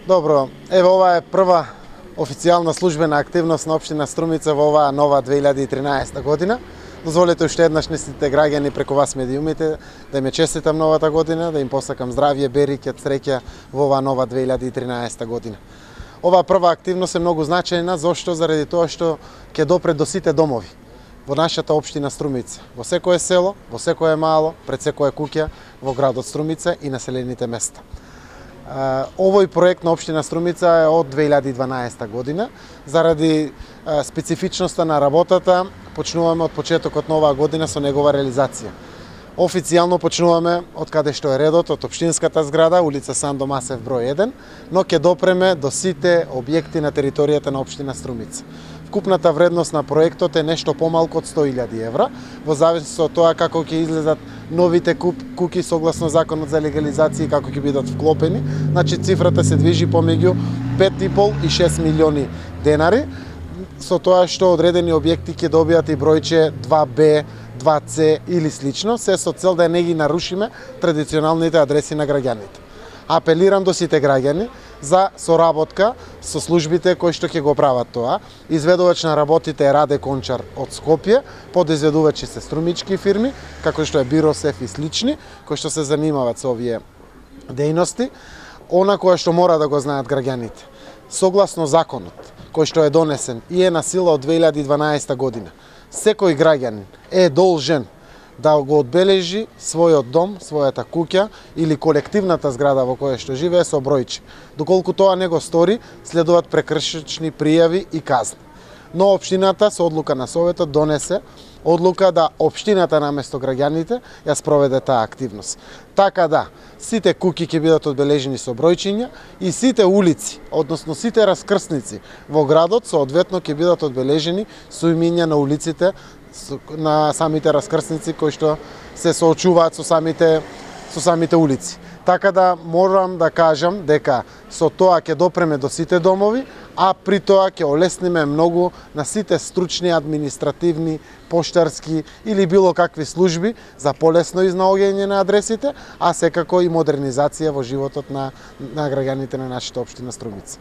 Добро, ево ова е прва официјална службена активност на општина Струмица во оваа нова 2013 година. Дозволете уште еднаш на сите граѓани преку вас медиумите да им честитам новата година, да им посакам здравје, береќе, среќа во оваа нова 2013 година. Оваа прва активност е многу значајна, зошто? Заради тоа што ќе допре до сите домови во нашата општина Струмица, во секое село, во секое мало, пред секое куќа во градот Струмица и населените места. Овој проект на општина Струмица е од 2012 година. Заради специфичноста на работата, почнуваме од почетокот на оваа година со негова реализација. Официјално почнуваме од каде што е редот, од општинската зграда, улица Сандо Масев број 1, но ќе допреме до сите објекти на територијата на општина Струмица. Вкупната вредност на проектот е нешто помалку од 100.000 евра, во зависност од тоа како ќе излезат новите куќи согласно законот за легализација и како ќе бидат вклопени. Значи цифрата се движи помеѓу 5,5 и 6 милиони денари, со тоа што одредени објекти ќе добијат и бројче 2Б, 2C или слично, се со цел да не ги нарушиме традиционалните адреси на граѓаните. Апелирам до сите граѓани за соработка со службите кои што ќе го прават тоа. Изведувач на работите е Раде Кончар од Скопје, подизведувачи се струмички фирми, како што е Биросеф и слични, кои што се занимаваат со овие дејности. Она кое што мора да го знаат граѓаните, согласно законот кој што е донесен и е на сила од 2012 година, секој граѓанин е должен да го одбележи својот дом, својата куќа или колективната зграда во која што живее со бројче. Доколку тоа не го стори, следуваат прекршични пријави и казни. Но општината со одлука на советот донесе одлука да општината наместо граѓаните ја спроведе таа активност. Така да, сите куќи ќе бидат одбележени со бројчиња и сите улици, односно сите раскрсници во градот соодветно ќе бидат одбележени со имиња на улиците на самите раскрсници кои што се соочуваат со самите улици. Така да морам да кажам дека со тоа ќе допреме до сите домови, а при тоа ќе олесниме многу на сите стручни, административни, поштарски или било какви служби за полесно изнаоѓање на адресите, а секако и модернизација во животот на граѓаните на нашата општина Струмица.